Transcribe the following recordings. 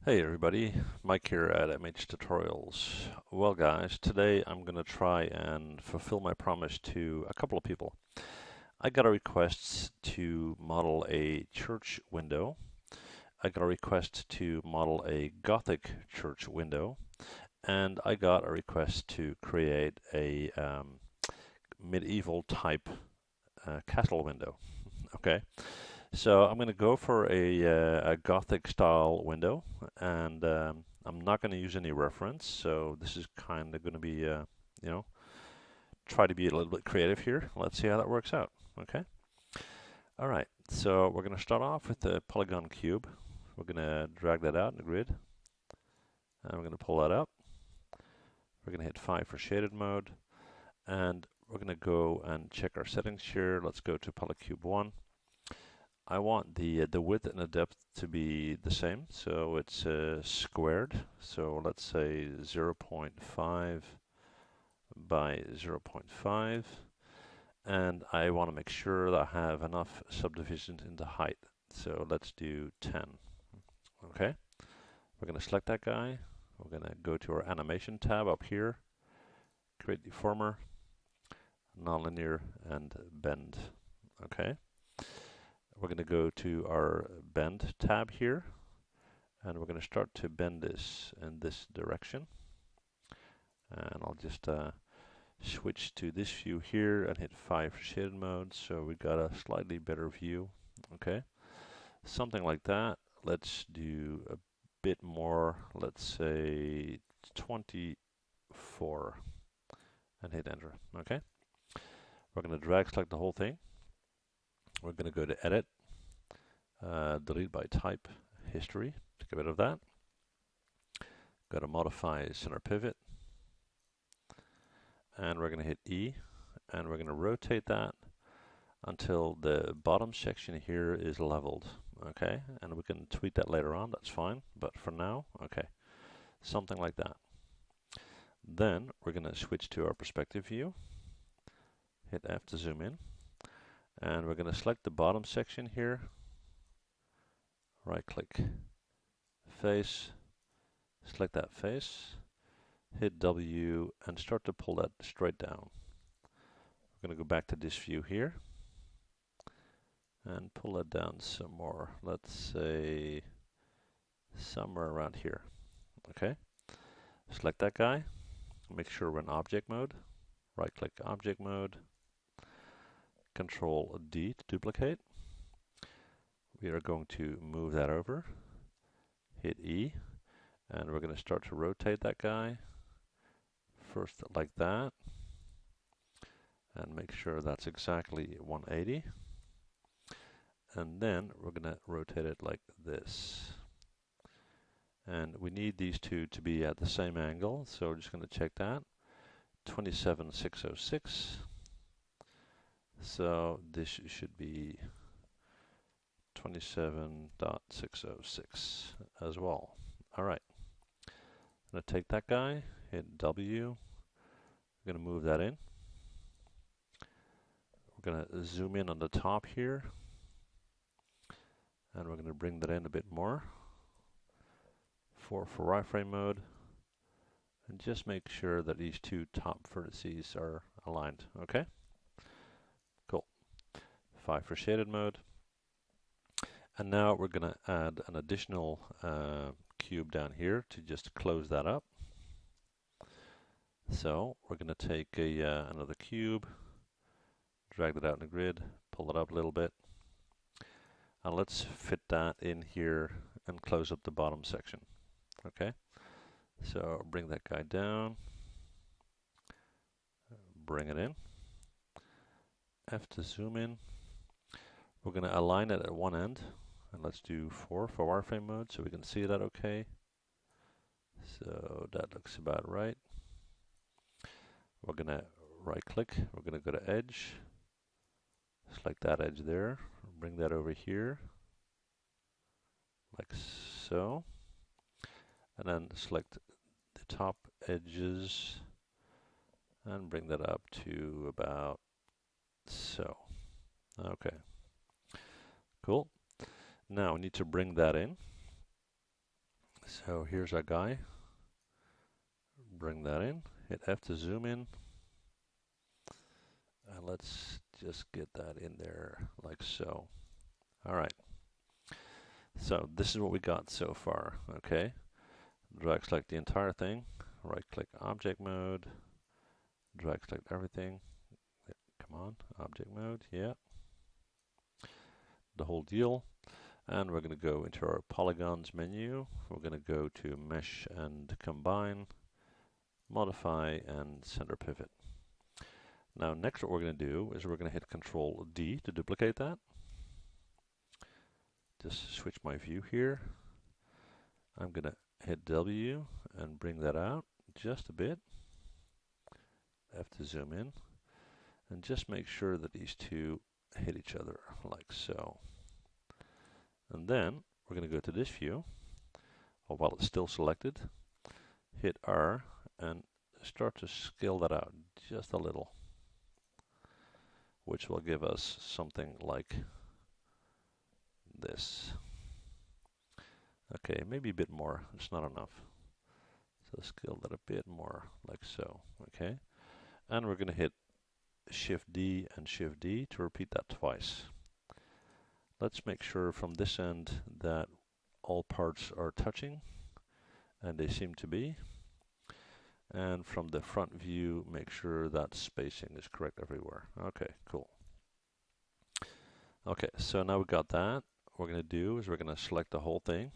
Hey everybody, Mike here at MH Tutorials. Well guys, today I'm going to try and fulfill my promise to a couple of people. I got a request to model a church window. I got a request to model a Gothic church window. And I got a request to create a medieval type castle window. Okay. So I'm going to go for a Gothic style window, and I'm not going to use any reference. So this is kind of going to be, you know, try to be a little bit creative here. Let's see how that works out. Okay. All right. So we're going to start off with the polygon cube. We're going to drag that out in the grid, and we're going to pull that up. We're going to hit 5 for shaded mode, and we're going to go and check our settings here. Let's go to polycube 1. I want the width and the depth to be the same, so it's squared. So let's say 0.5 by 0.5, and I want to make sure that I have enough subdivisions in the height. So let's do 10. Okay, we're going to select that guy. We're going to go to our animation tab up here, create deformer, nonlinear, and bend. Okay. We're going to go to our bend tab here, and we're going to start to bend this in this direction. And I'll just switch to this view here and hit 5 for shaded mode, so we got a slightly better view. Okay, something like that. Let's do a bit more, let's say 24, and hit enter. Okay, we're going to drag select the whole thing. We're going to go to edit, delete by type, history, to get rid of that. Go to modify center pivot, and we're going to hit E, and we're going to rotate that until the bottom section here is leveled. Okay, and we can tweak that later on, that's fine, but for now, okay, something like that. Then we're going to switch to our perspective view, hit F to zoom in, and we're going to select the bottom section here, right click, face, select that face, hit W, and start to pull that straight down. We're going to go back to this view here and pull it down some more. Let's say somewhere around here. Okay, select that guy, make sure we're in object mode, right click object mode, Control D to duplicate. We are going to move that over, hit E, and we're going to start to rotate that guy first like that, and make sure that's exactly 180, and then we're going to rotate it like this. And we need these two to be at the same angle, so we're just going to check that. 27,606. So this should be 27.606 as well. All right. I'm going to take that guy, hit W. We're going to move that in. We're going to zoom in on the top here, and we're going to bring that in a bit more for wireframe mode, and just make sure that these two top vertices are aligned. Okay, cool. 5 for shaded mode, and now we're going to add an additional cube down here to just close that up. So we're going to take another cube, drag that out in the grid, pull it up a little bit, and let's fit that in here and close up the bottom section. Okay, so bring that guy down, bring it in, F to zoom in. We're going to align it at one end, and let's do 4 for wireframe mode so we can see that okay. So that looks about right. We're going to right click, we're going to go to edge, select that edge there, bring that over here, like so, and then select the top edges and bring that up to about so. Okay, cool. Now we need to bring that in. So here's our guy. Bring that in. Hit F to zoom in. And let's just get that in there like so. All right. So this is what we got so far. Okay. Drag select the entire thing. Right click object mode. Drag select everything. Come on. Object mode. Yeah. The whole deal. And we're going to go into our polygons menu. We're going to go to mesh and combine, modify, and center pivot. Now next what we're going to do is we're going to hit Control D to duplicate that. Just switch my view here. I'm going to hit W and bring that out just a bit. F to zoom in. And just make sure that these two hit each other like so. And then we're going to go to this view. While it's still selected, hit R and start to scale that out just a little, which will give us something like this. Okay, maybe a bit more. It's not enough. So scale that a bit more, like so. Okay, and we're going to hit Shift D and Shift D to repeat that twice. Let's make sure from this end that all parts are touching, and they seem to be. And from the front view, make sure that spacing is correct everywhere. Okay, cool. Okay, so now we got that. What we're going to do is we're going to select the whole thing,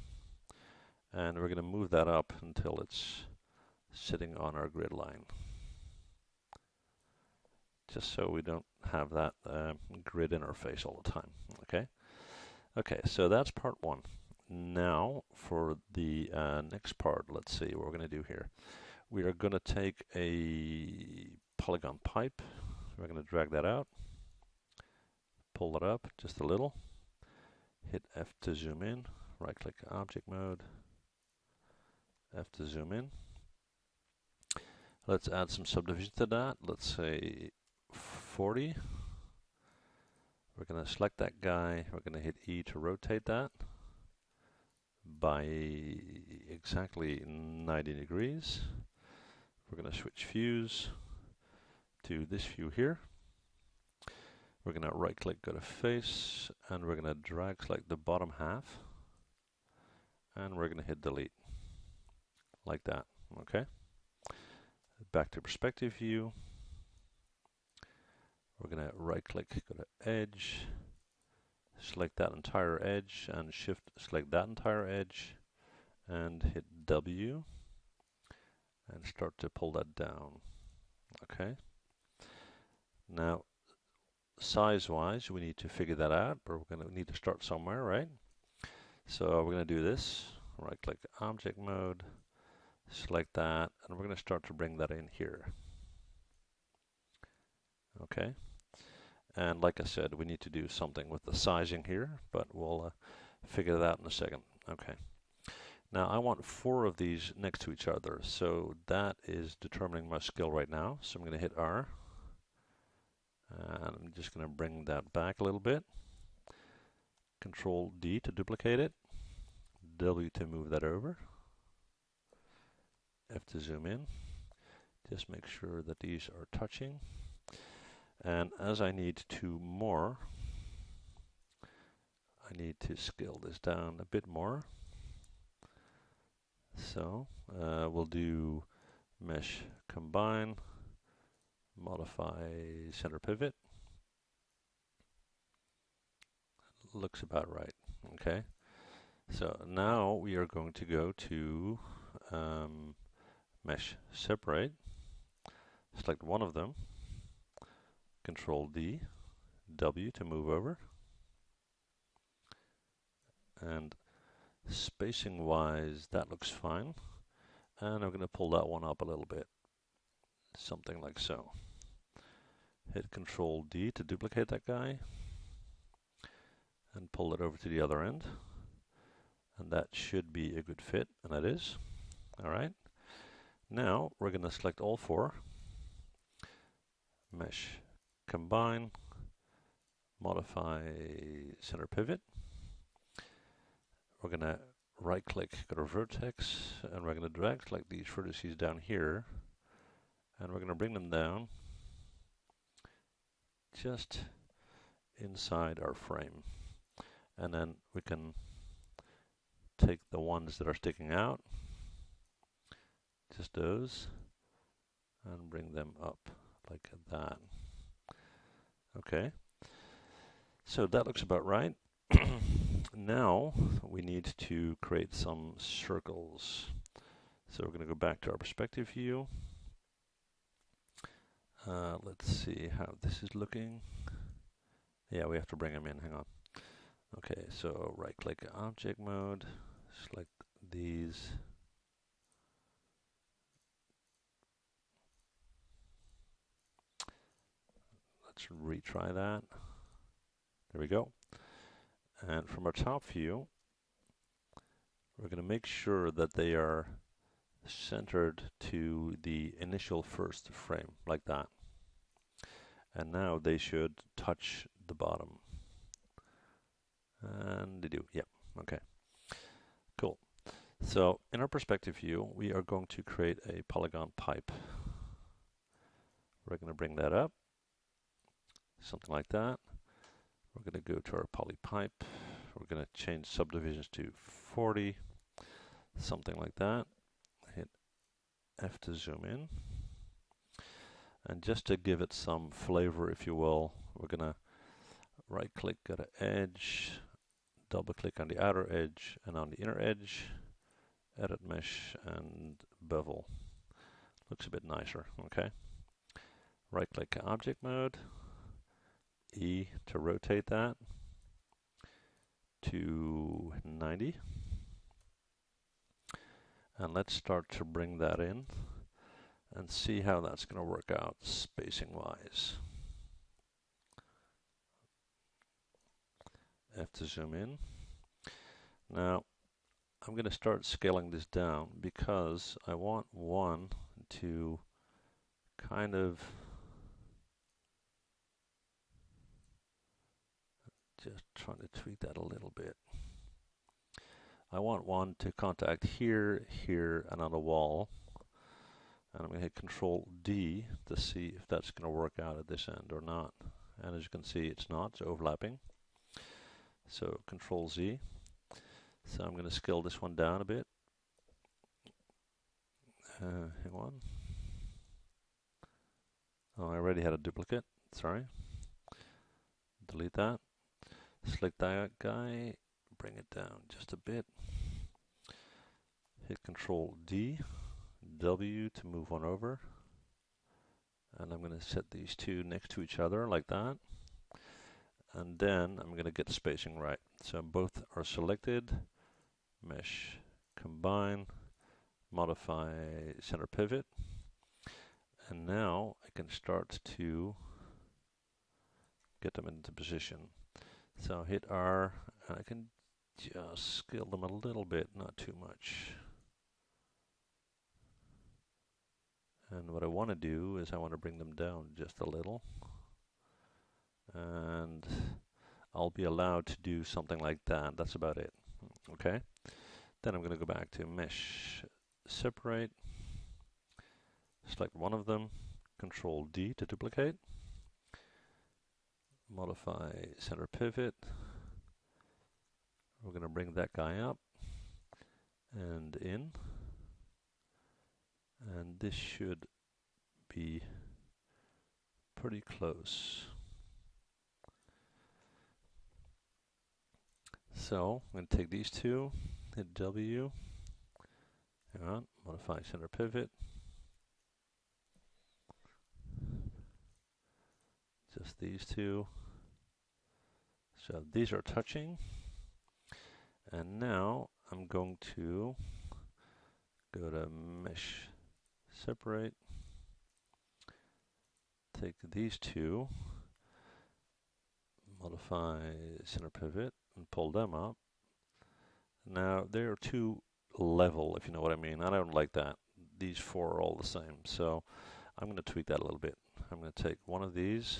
and we're going to move that up until it's sitting on our grid line, just so we don't have that grid in our face all the time. Okay. Okay, so that's part one. Now for the next part, let's see what we're going to do here. We are going to take a polygon pipe. We're going to drag that out, pull it up just a little, hit F to zoom in, right click object mode, F to zoom in. Let's add some subdivision to that. Let's say 40. We're going to select that guy. We're going to hit E to rotate that by exactly 90 degrees. We're going to switch views to this view here. We're going to right click, go to face, and we're going to drag select the bottom half, and we're going to hit delete like that. Okay, back to perspective view. We're going to right click, go to edge, select that entire edge, and shift select that entire edge, and hit W and start to pull that down. Okay, now size wise we need to figure that out, but we're going to need to start somewhere, right? So we're going to do this, right click object mode, select that, and we're going to start to bring that in here. Okay, and like I said, we need to do something with the sizing here, but we'll figure that out in a second. Okay, now I want 4 of these next to each other, so that is determining my scale right now. So I'm going to hit R, and I'm just going to bring that back a little bit. Control D to duplicate it, W to move that over, F to zoom in. Just make sure that these are touching. And as I need 2 more, I need to scale this down a bit more. So we'll do mesh combine, modify center pivot. Looks about right. Okay. So now we are going to go to mesh separate. Select one of them. Control D, W to move over. And spacing wise, that looks fine. And I'm going to pull that one up a little bit. Something like so. Hit Control D to duplicate that guy. And pull it over to the other end. And that should be a good fit, and it is. Alright. Now we're going to select all 4. Mesh combine, modify center pivot. We're going to right click, go to vertex, and we're going to drag like these vertices down here, and we're going to bring them down just inside our frame. And then we can take the ones that are sticking out, just those, and bring them up like that. Okay, so that looks about right. Now we need to create some circles. So we're going to go back to our perspective view. Let's see how this is looking. Yeah, we have to bring them in. Hang on. Okay, so right click object mode, select these. Let's retry that. There we go. And from our top view, we're going to make sure that they are centered to the initial first frame, like that. And now they should touch the bottom. And they do, yep, okay. Cool. So in our perspective view, we are going to create a polygon pipe. We're going to bring that up, something like that. We're going to go to our poly pipe. We're going to change subdivisions to 40, something like that. Hit F to zoom in. And just to give it some flavor, if you will, we're going to right click, go to edge, double click on the outer edge and on the inner edge, edit mesh and bevel. Looks a bit nicer, okay. Right click object mode, E to rotate that to 90. And let's start to bring that in and see how that's going to work out spacing wise. F to zoom in. Now I'm going to start scaling this down because I want one to kind of just trying to tweak that a little bit. I want one to contact here, here, and on the wall. And I'm going to hit Control D to see if that's going to work out at this end or not. And as you can see, it's not, it's overlapping. So Control Z. So I'm going to scale this one down a bit. Hang on. Oh, I already had a duplicate. Sorry. Delete that. Select that guy. Bring it down just a bit. Hit Control D. W to move one over. And I'm going to set these two next to each other like that. And then I'm going to get the spacing right. So both are selected. Mesh, combine, modify center pivot. And now I can start to get them into position. So hit R, and I can just scale them a little bit, not too much. And what I want to do is I want to bring them down just a little. And I'll be allowed to do something like that. That's about it. Okay. Then I'm going to go back to Mesh, Separate. Select one of them. Control D to duplicate. Modify center pivot. We're going to bring that guy up and in. And this should be pretty close. So I'm going to take these two, hit W, hang on, modify center pivot. Just these two. So these are touching. And now I'm going to go to Mesh, Separate. Take these two, modify center pivot, and pull them up. Now they're too level, if you know what I mean. I don't like that. These four are all the same. So I'm going to tweak that a little bit. I'm going to take one of these,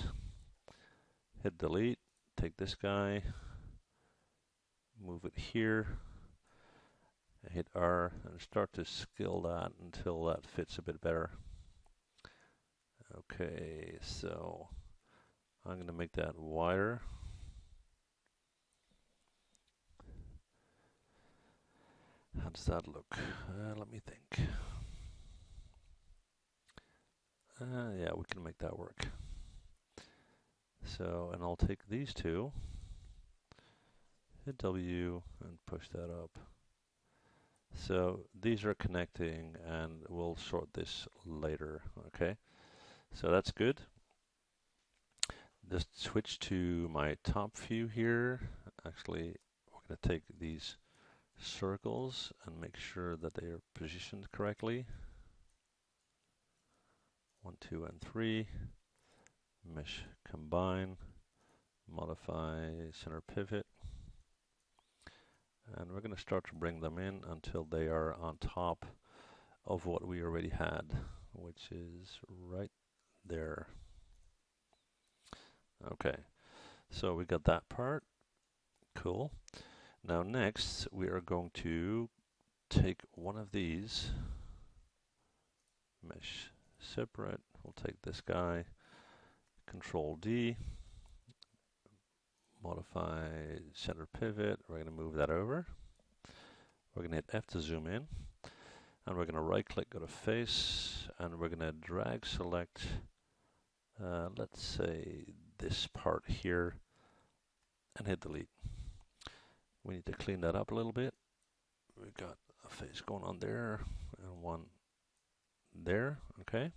hit delete, take this guy, move it here, Hit R and start to scale that until that fits a bit better. Okay, so I'm going to make that wider. How does that look? Let me think. Yeah, we can make that work. So, and I'll take these two, hit W, and push that up. So these are connecting, and we'll sort this later, okay? So that's good. Just switch to my top view here. Actually, we're going to take these circles and make sure that they are positioned correctly. 1, 2, and 3. Mesh combine. Modify center pivot. And we're going to start to bring them in until they are on top of what we already had, which is right there. Okay, so we got that part. Cool. Now next we are going to take one of these, mesh separate. We'll take this guy, Control D, modify center pivot. We're going to move that over. We're going to hit F to zoom in, and we're going to right click, go to face, and we're going to drag select, let's say this part here, and hit delete. We need to clean that up a little bit. We've got a face going on there and one there. Okay.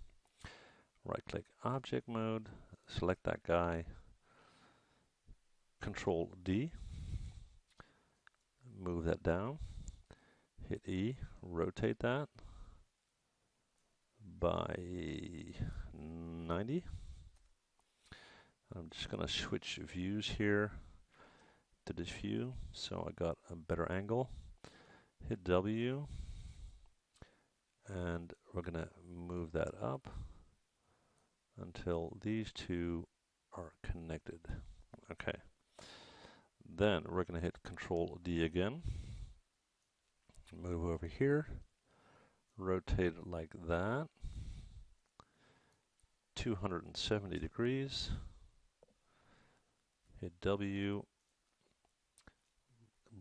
Right click object mode, select that guy, Control D, move that down, hit E, rotate that by 90. I'm just going to switch views here to this view so I got a better angle. Hit W, and we're going to move that up until these two are connected. Okay. Then we're going to hit Control D again. Move over here. Rotate it like that. 270 degrees. Hit W.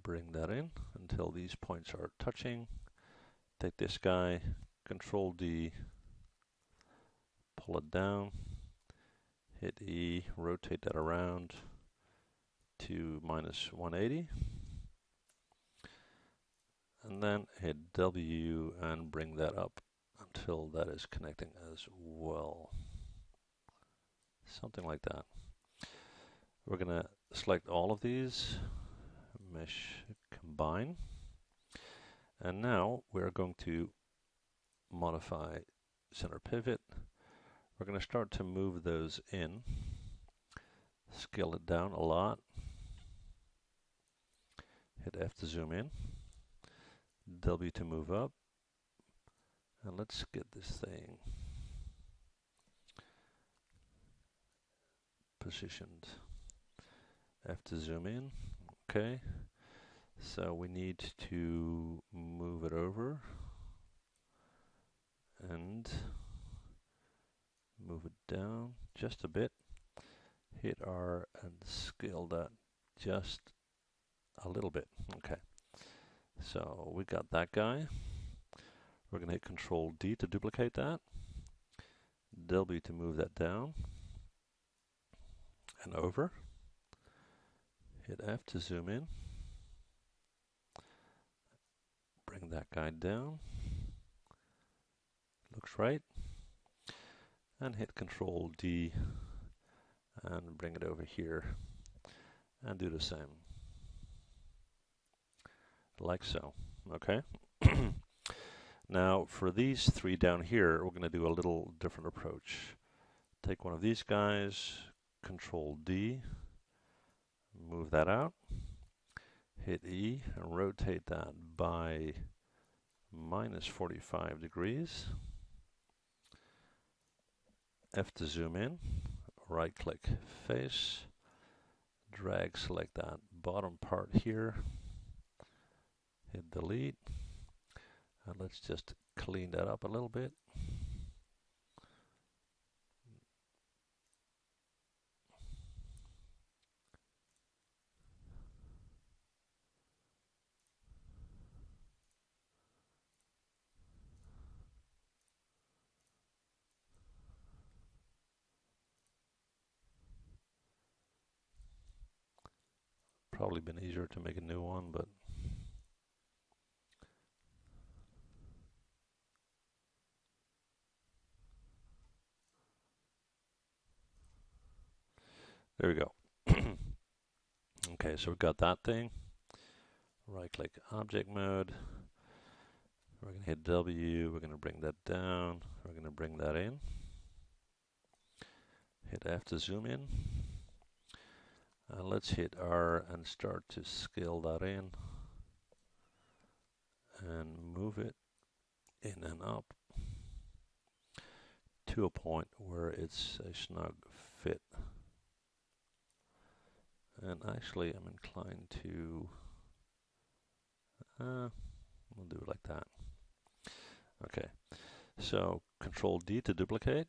Bring that in until these points are touching. Take this guy, Control D, pull it down, hit E, rotate that around to -180, and then hit W and bring that up until that is connecting as well. Something like that. We're going to select all of these, mesh combine, and now we're going to modify center pivot. We're going to start to move those in, scale it down a lot, hit F to zoom in, W to move up, and let's get this thing positioned. F to zoom in, okay. So we need to move it over and move it down just a bit. Hit R and scale that just a little bit. Okay. So we got that guy. We're going to hit Control D to duplicate that. W to move that down and over. Hit F to zoom in. Bring that guy down. Looks right. And hit Control D and bring it over here and do the same. Like so. Okay. Now for these three down here, we're going to do a little different approach. Take one of these guys, Control D, move that out, hit E and rotate that by -45 degrees. F to zoom in, right click face, drag select that bottom part here, hit delete, And let's just clean that up a little bit. Probably been easier to make a new one, but there we go. Okay, so we've got that thing. Right click object mode. We're going to hit W. We're going to bring that down. We're going to bring that in. Hit F to zoom in. Let's hit R and start to scale that in. And move it in and up to a point where it's a snug fit. And actually, I'm inclined to, we'll do it like that. Okay, so Control D to duplicate.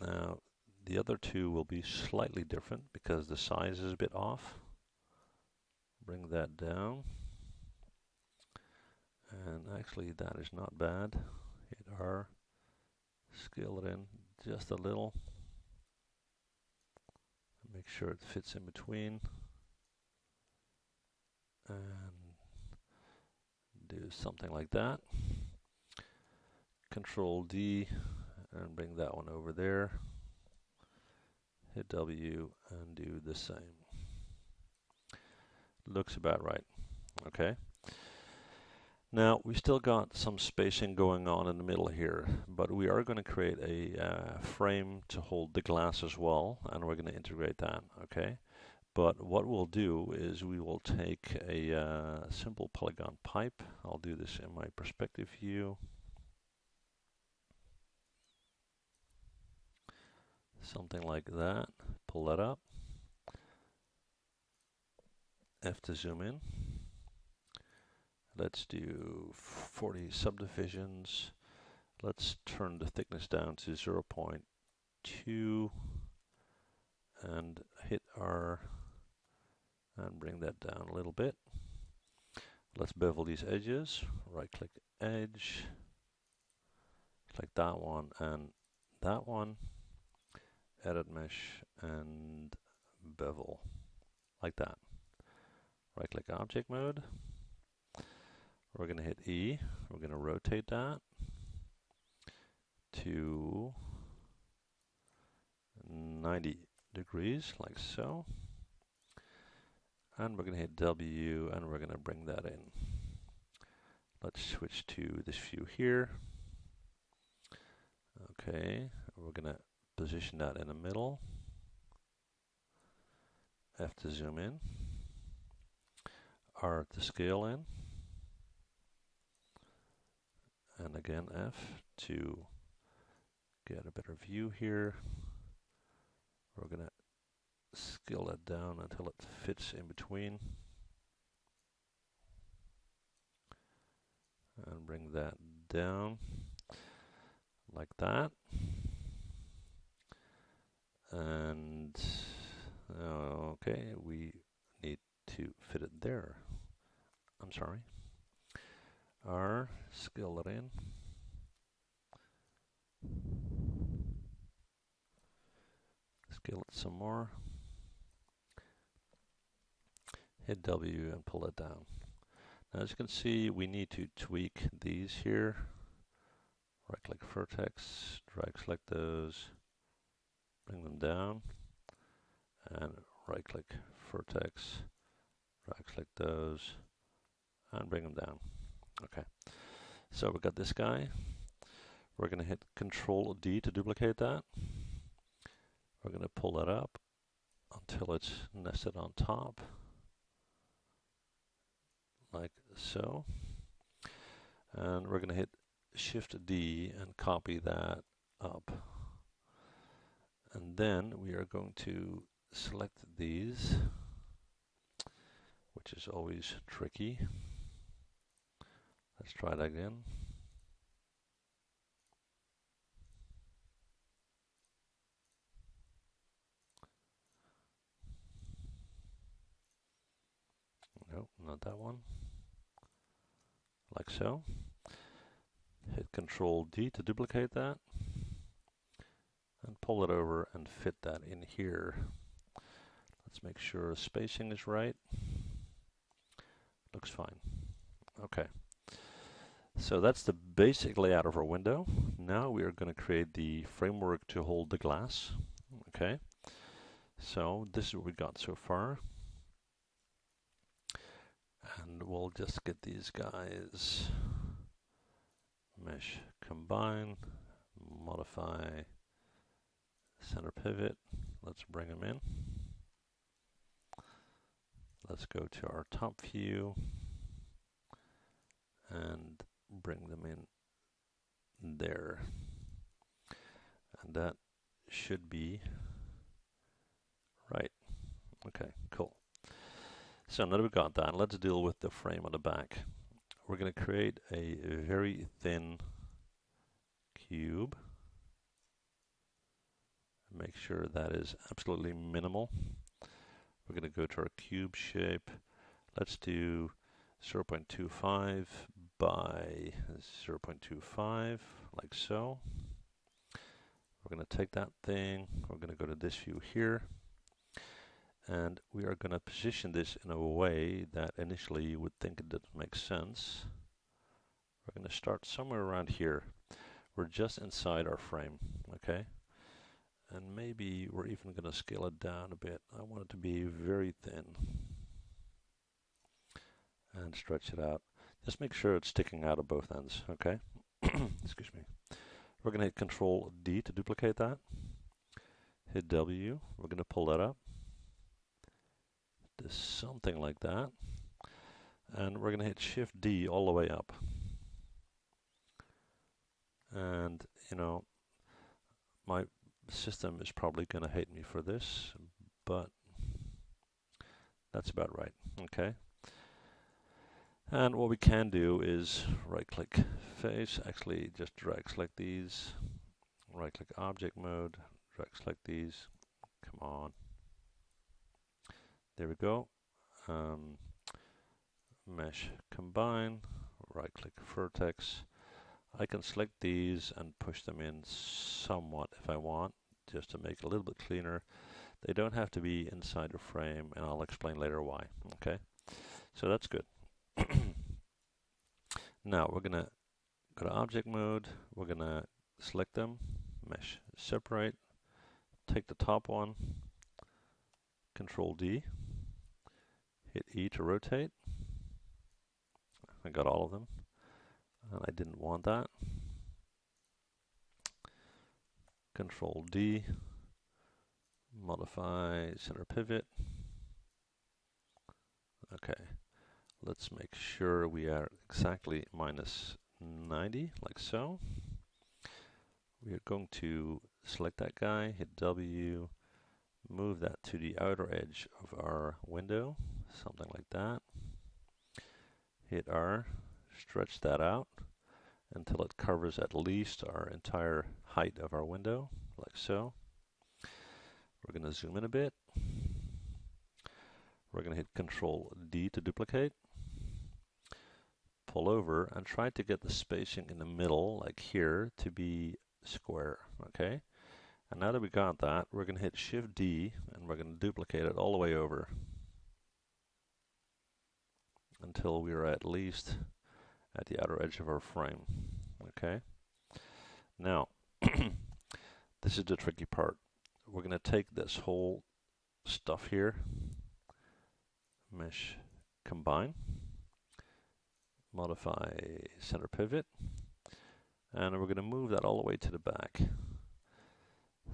Now, the other two will be slightly different because the size is a bit off. Bring that down. And actually, that is not bad. Hit R, scale it in just a little. Make sure it fits in between. And do something like that. Control D and bring that one over there. Hit W and do the same. Looks about right. Okay. Now we still got some spacing going on in the middle here, but we are going to create a frame to hold the glass as well, and we're going to integrate that. Okay. But what we'll do is we will take a simple polygon pipe. I'll do this in my perspective view. Something like that. Pull that up. F to zoom in. Let's do 40 subdivisions. Let's turn the thickness down to 0.2 and hit R and bring that down a little bit. Let's bevel these edges. Right click edge. Click that one and that one. Edit mesh and bevel like that. Right click object mode. We're going to hit E. We're going to rotate that to 90 degrees like so. And we're going to hit W and we're going to bring that in. Let's switch to this view here. Okay, we're going to position that in the middle. F to zoom in. R to scale in. And again F to get a better view here. We're going to scale it down until it fits in between. And bring that down like that. And okay, we need to fit it there. I'm sorry. R, scale it in. Scale it some more. Hit W and pull it down. Now as you can see, we need to tweak these here. Right click vertex, drag select those, bring them down, and right click vertex, drag select those, and bring them down. Okay, so we've got this guy. We're going to hit Control D to duplicate that. We're going to pull that up until it's nested on top, like so. And we're going to hit Shift D and copy that up. And then we are going to select these, which is always tricky. Let's try that again. No, not that one. Like so. Hit Control D to duplicate that. And pull it over and fit that in here. Let's make sure spacing is right. Looks fine. Okay. So that's the basic layout of our window. Now we are going to create the framework to hold the glass. Okay. So this is what we got so far. And we'll just get these guys. Mesh combine, modify, center pivot. Let's bring them in. Let's go to our top view and bring them in there. And that should be right. Okay, cool. So now that we've got that, let's deal with the frame on the back. We're going to create a very thin cube. Make sure that is absolutely minimal. We're going to go to our cube shape. Let's do 0.25 by 0.25, like so. We're going to take that thing, we're going to go to this view here, and we are going to position this in a way that initially you would think it didn't make sense. We're going to start somewhere around here. We're just inside our frame, okay? And maybe we're even going to scale it down a bit. I want it to be very thin. And stretch it out. Just make sure it's sticking out of both ends, okay? Excuse me. We're going to hit Control D to duplicate that. Hit W. We're going to pull that up. Do something like that. And we're going to hit Shift D all the way up. And, you know, my system is probably going to hate me for this, but that's about right, okay? And what we can do is right-click face, actually just drag-select these, right-click object mode, drag-select these, come on. There we go. Mesh combine, right-click vertex. I can select these and push them in somewhat if I want, just to make it a little bit cleaner. They don't have to be inside the frame, and I'll explain later why, okay? So that's good. Now we're going to go to object mode, we're going to select them, mesh separate, take the top one, Control D, hit E to rotate. I got all of them, and I didn't want that. Control D, modify center pivot. Okay, let's make sure we are exactly minus 90, like so. We are going to select that guy, hit W, move that to the outer edge of our window, something like that. Hit R, stretch that out until it covers at least our entire height of our window, like so. We're going to zoom in a bit. We're going to hit Control D to duplicate. Pull over and try to get the spacing in the middle, like here, to be square, okay? And now that we got that, we're going to hit Shift D and we're going to duplicate it all the way over until we are at least at the outer edge of our frame, okay? Now, this is the tricky part. We're going to take this whole stuff here, mesh combine, modify center pivot, and we're going to move that all the way to the back.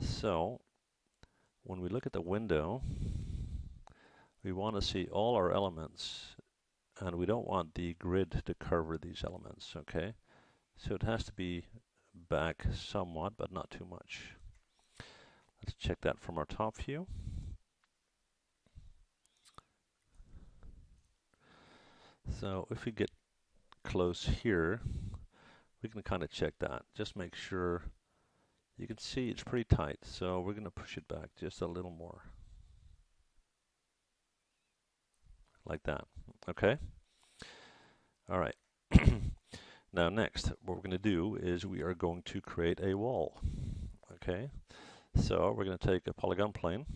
So when we look at the window, we want to see all our elements, and we don't want the grid to cover these elements, okay? So it has to be back somewhat, but not too much. Let's check that from our top view. So if we get close here, we can kind of check that. Just make sure. You can see it's pretty tight, so we're going to push it back just a little more. Like that. Okay? All right. Now next, what we're going to do is we are going to create a wall. Okay? So we're going to take a polygon plane,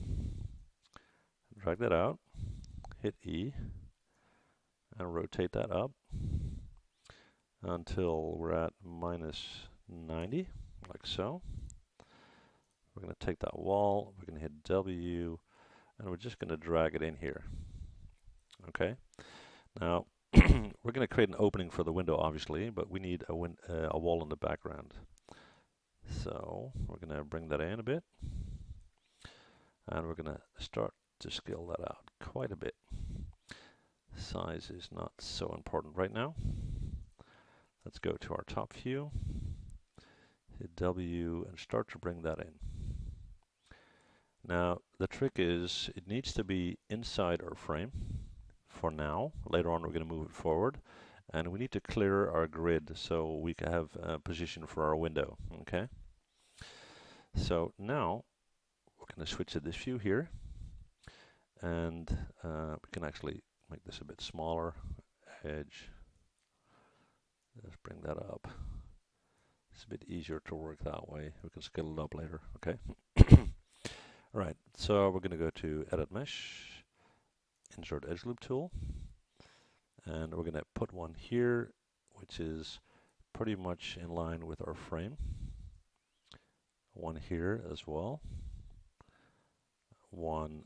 drag that out, hit E, and rotate that up until we're at minus 90, like so. We're going to take that wall, we're going to hit W, and we're just going to drag it in here. Okay? Now, we're going to create an opening for the window, obviously, but we need a wall in the background. So we're going to bring that in a bit, and we're going to start to scale that out quite a bit. Size is not so important right now. Let's go to our top view, hit W, and start to bring that in. Now, the trick is it needs to be inside our frame for now. Later on, we're going to move it forward, and we need to clear our grid so we can have a position for our window. Okay. So now we're going to switch to this view here, and we can actually make this a bit smaller. Edge. Let's bring that up. It's a bit easier to work that way. We can scale it up later. Okay. All right. So we're going to go to Edit Mesh, Insert Edge Loop Tool, and we're going to put one here, which is pretty much in line with our frame. One here as well. One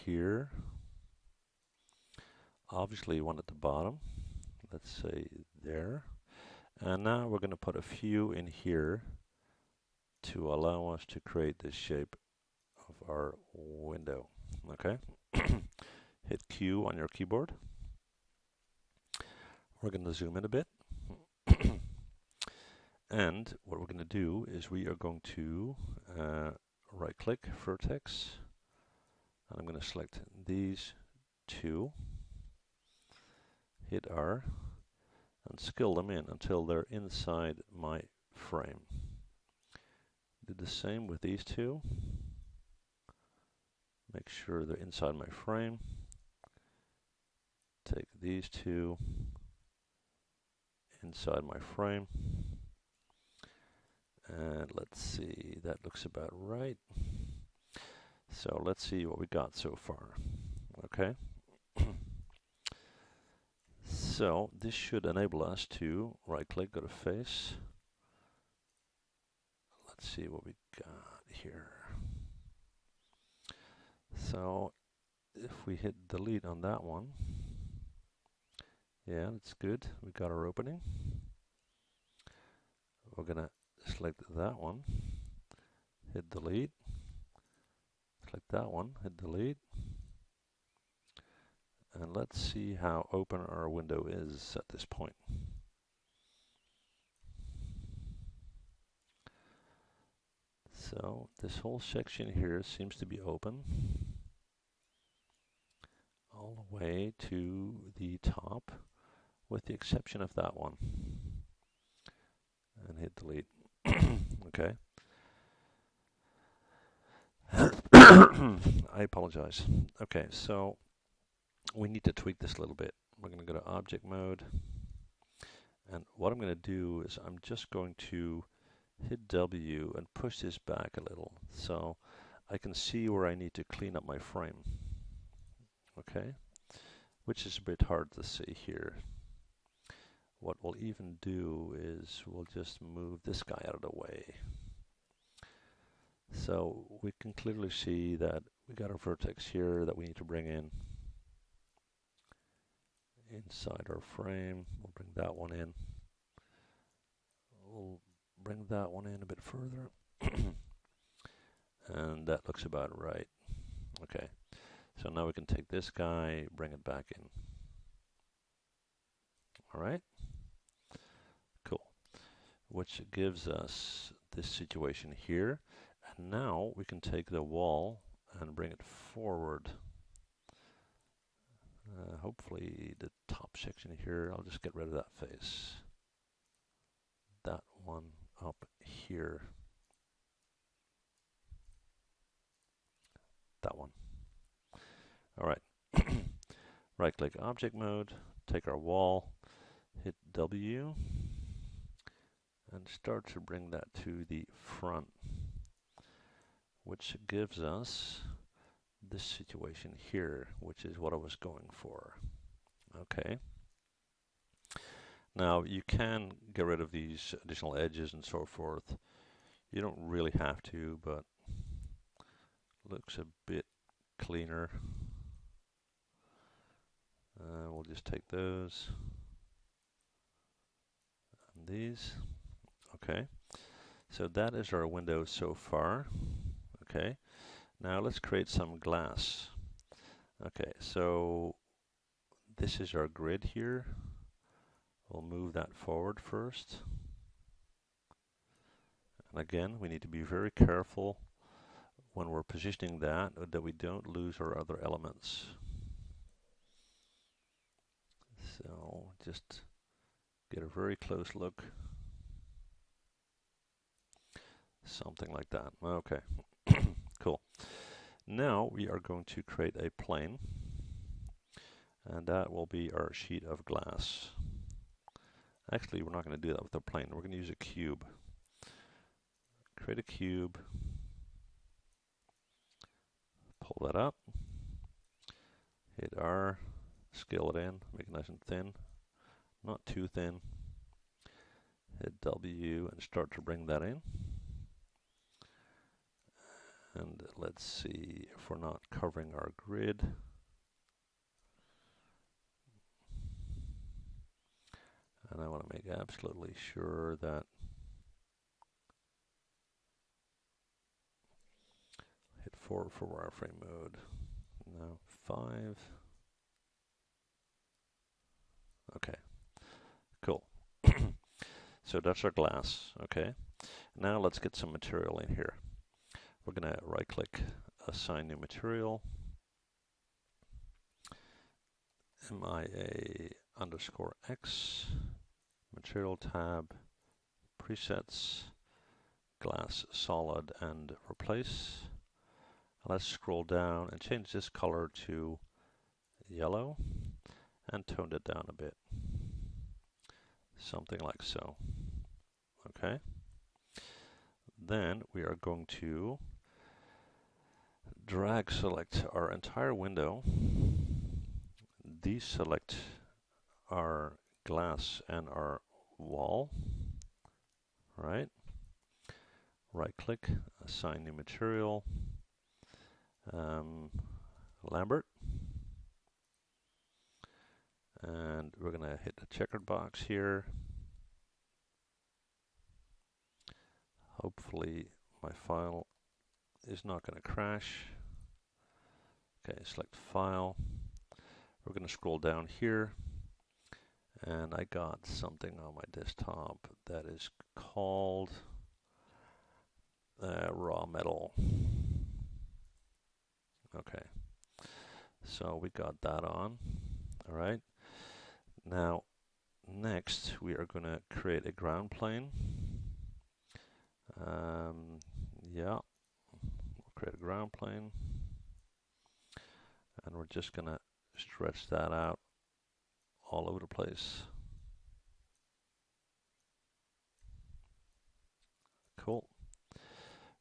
here. Obviously one at the bottom. Let's say there. And now we're going to put a few in here to allow us to create this shape of our window. Okay. Hit Q on your keyboard. We're going to zoom in a bit. And what we're going to do is we are going to right click vertex, and I'm going to select these two, hit R, and scale them in until they're inside my frame. Do the same with these two. Make sure they're inside my frame. Take these two inside my frame. And let's see, that looks about right. So let's see what we got so far. Okay. So this should enable us to right click, go to face. Let's see what we got here. So if we hit delete on that one, yeah, that's good. We got our opening. We're gonna select that one, hit delete, select that one, hit delete, and let's see how open our window is at this point. So this whole section here seems to be open all the way to the top, with the exception of that one. And hit delete. Okay. I apologize. Okay, so we need to tweak this a little bit. We're going to go to object mode, and what I'm going to do is I'm just going to hit W and push this back a little so I can see where I need to clean up my frame. Okay, which is a bit hard to see here. What we'll even do is we'll just move this guy out of the way. So we can clearly see that we got a vertex here that we need to bring in inside our frame. We'll bring that one in. We'll bring that one in a bit further. And that looks about right. Okay, so now we can take this guy, bring it back in. All right, cool. Which gives us this situation here. And now we can take the wall and bring it forward. Hopefully the top section here, I'll just get rid of that face. That one up here. That one. All right. Right click object mode, take our wall, hit W, and start to bring that to the front, which gives us this situation here, which is what I was going for. Okay. Now you can get rid of these additional edges and so forth. You don't really have to, but looks a bit cleaner. We'll just take those and these. Okay. So that is our window so far. Okay. Now let's create some glass. Okay, so this is our grid here. We'll move that forward first. And again, we need to be very careful when we're positioning that we don't lose our other elements. So just get a very close look. Something like that. Okay, cool. Now we are going to create a plane, and that will be our sheet of glass. Actually, we're not going to do that with a plane. We're going to use a cube. Create a cube. Pull that up. Hit R. Scale it in. Make it nice and thin. Not too thin. Hit W and start to bring that in. And let's see if we're not covering our grid. And I want to make absolutely sure that hit 4 for wireframe mode. Now 5. Okay, cool. So that's our glass. Okay, now let's get some material in here. We're going to right click, assign new material, MIA_X, material tab, presets, glass solid, and replace. Let's scroll down and change this color to yellow and tone it down a bit. Something like so. Okay. Then we are going to drag select our entire window, deselect our glass and our wall, right? Right click, assign new material, Lambert, and we're going to hit the checkered box here. Hopefully my file is not going to crash. Okay, select file. We're going to scroll down here, and I got something on my desktop that is called raw metal. Okay, so we got that on. All right. Now, next we are going to create a ground plane. Yeah, we'll create a ground plane, and we're just going to stretch that out all over the place. Cool.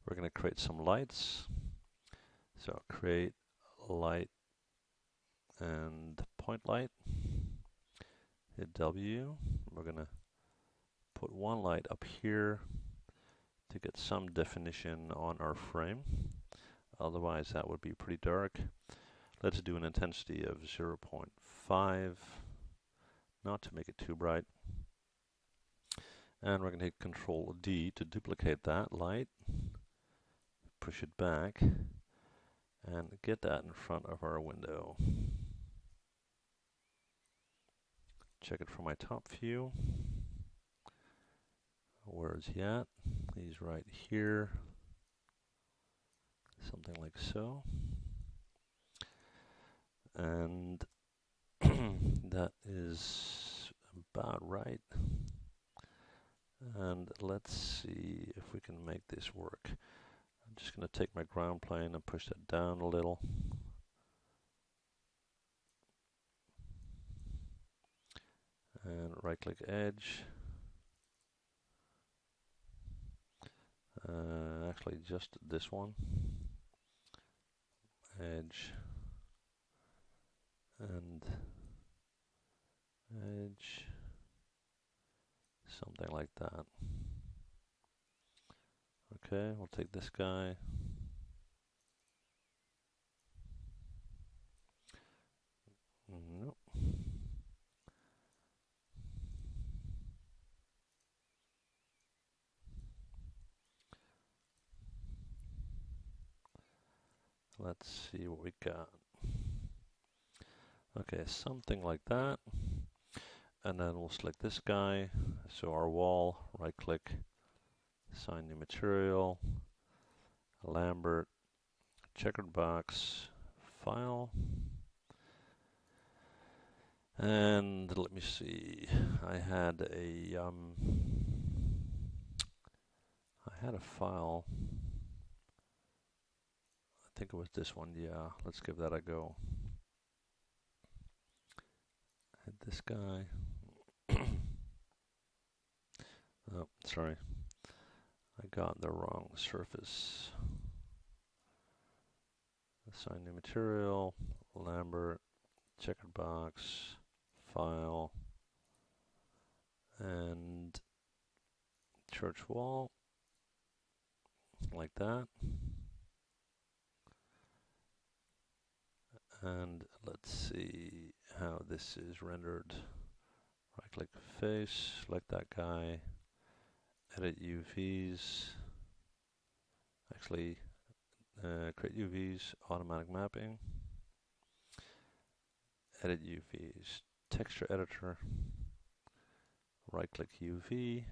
We're going to create some lights. So create light and point light. Hit W. We're going to put one light up here to get some definition on our frame. Otherwise that would be pretty dark. Let's do an intensity of 0.5, not to make it too bright. And we're going to hit Control D to duplicate that light, push it back, and get that in front of our window. Check it from my top view. Where is he at? He's right here. Something like so. And that is about right. And let's see if we can make this work. I'm just going to take my ground plane and push that down a little. right click edge. Actually just this one. Edge and edge. Something like that. Okay, we'll take this guy. Nope. Let's see what we got. Okay, something like that. And then we'll select this guy. So our wall, right click, assign new material, Lambert, checkered box, file. And let me see, I had a file. I think it was this one. Yeah, let's give that a go. Had this guy. Oh, sorry. I got the wrong surface. Assign new material, Lambert, checkered box, file, and church wall, like that. And let's see how this is rendered. Right click face, select that guy, edit UVs, actually create UVs, automatic mapping, edit UVs, texture editor, right click UV,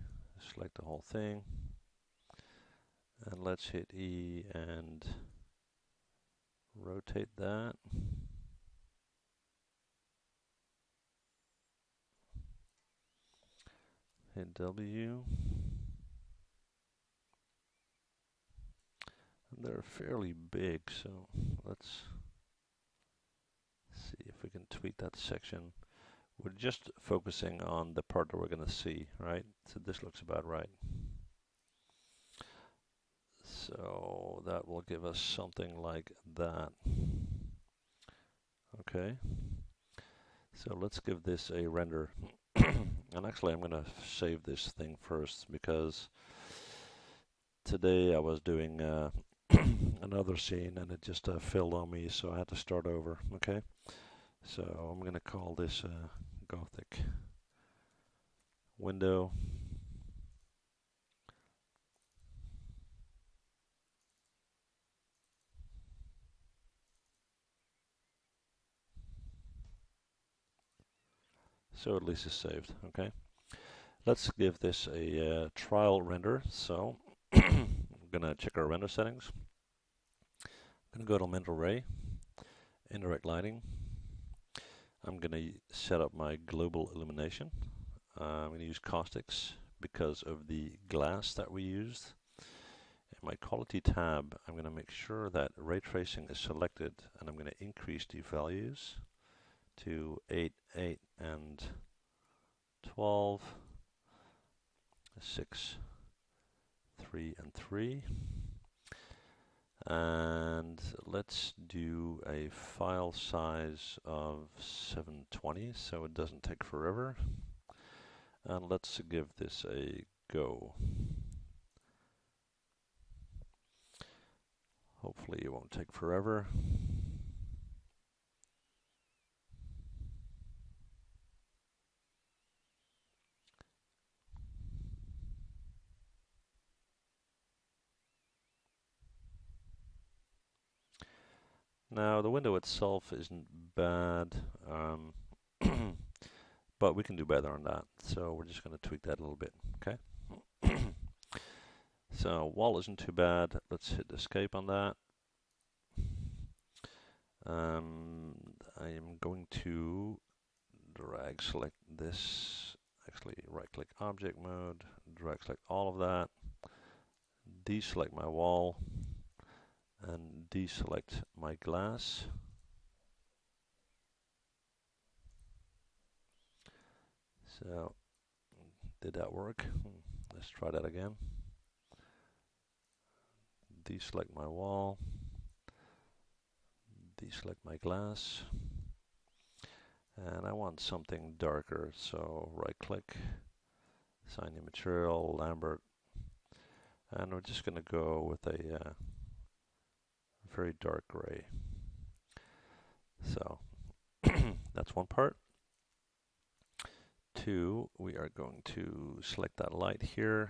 select the whole thing, and let's hit E and rotate that. Hit W. And they're fairly big, so let's see if we can tweak that section. We're just focusing on the part that we're going to see, right? So this looks about right. So that will give us something like that. Okay. So let's give this a render. And actually I'm going to save this thing first because today I was doing another scene and it just failed on me, so I had to start over. Okay. So I'm going to call this Gothic window. So at least it's saved. Okay. Let's give this a trial render. So I'm going to check our render settings. I'm going to go to mental ray, indirect lighting. I'm going to set up my global illumination. I'm going to use caustics because of the glass that we used. In my quality tab, I'm going to make sure that ray tracing is selected, and I'm going to increase the values to 8, 8, and 12, 6, 3, and 3. And let's do a file size of 720 so it doesn't take forever. And let's give this a go. Hopefully it won't take forever. Now the window itself isn't bad, but we can do better on that. So we're just going to tweak that a little bit, okay? So wall isn't too bad. Let's hit escape on that. I am going to drag select this, actually right click object mode, drag select all of that, deselect my wall, and deselect my glass. So, did that work? Let's try that again. Deselect my wall. Deselect my glass. And I want something darker, so right click, assign new material, Lambert, and we're just going to go with a very dark gray. So that's one part. Two, we are going to select that light here.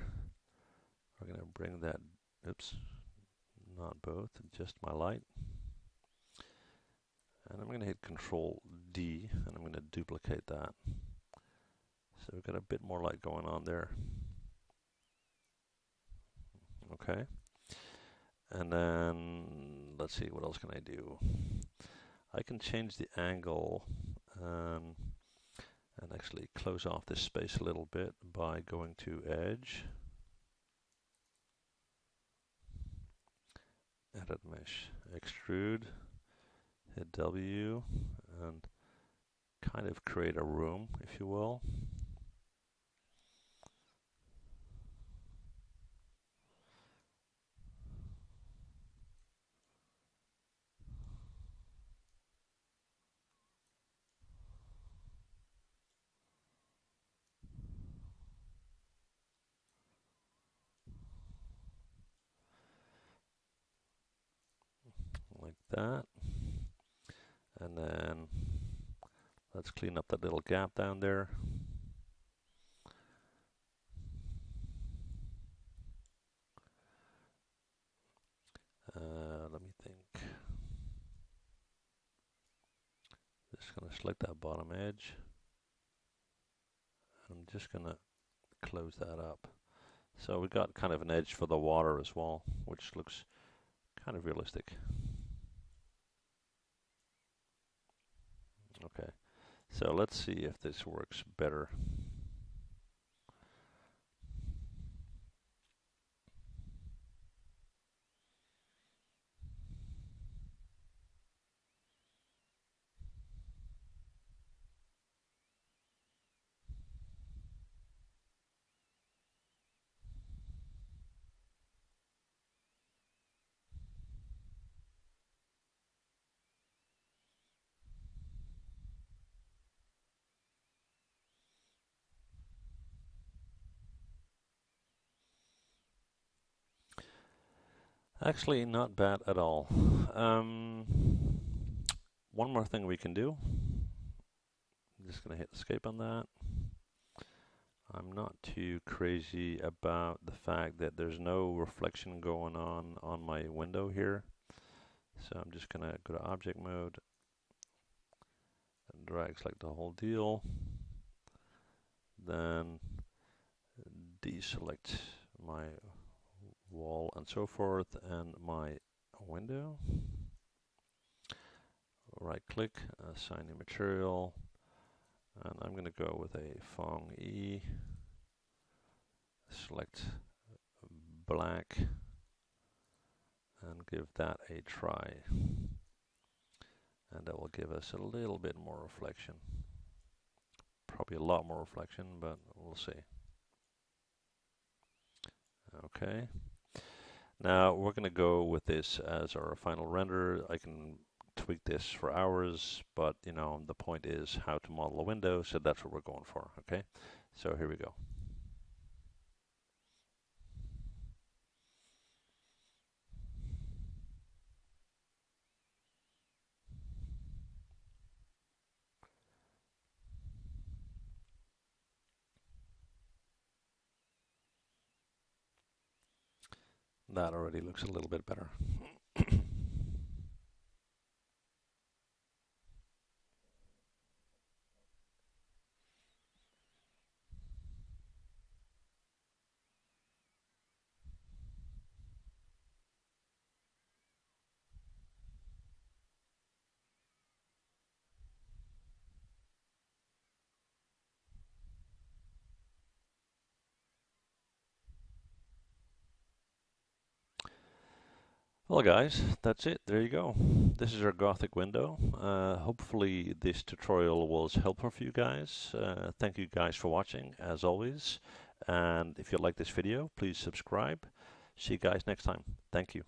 We're going to bring that, oops, not both, just my light. And I'm going to hit Control D, and I'm going to duplicate that. So we've got a bit more light going on there. Okay. And then, let's see, what else can I do? I can change the angle and actually close off this space a little bit by going to Edge, Edit Mesh, Extrude, hit W, and kind of create a room, if you will. Like that. And then let's clean up that little gap down there. Let me think. Just going to select that bottom edge. I'm just going to close that up. So we got kind of an edge for the water as well, which looks kind of realistic. Okay, so let's see if this works better. Actually, not bad at all. One more thing we can do. I'm just going to hit escape on that. I'm not too crazy about the fact that there's no reflection going on my window here. So I'm just going to go to object mode and drag select the whole deal. Then deselect my wall and so forth and my window. Right click, assign new material, and I'm going to go with a Fong E, select black, and give that a try. And that will give us a little bit more reflection. Probably a lot more reflection, but we'll see. Okay. Now we're going to go with this as our final render. I can tweak this for hours, but you know, the point is how to model a window, so that's what we're going for. Okay, so here we go. That already looks a little bit better. Well, guys, that's it. There you go. This is our Gothic window. Hopefully this tutorial was helpful for you guys. Thank you guys for watching, as always. And if you like this video, please subscribe. See you guys next time. Thank you.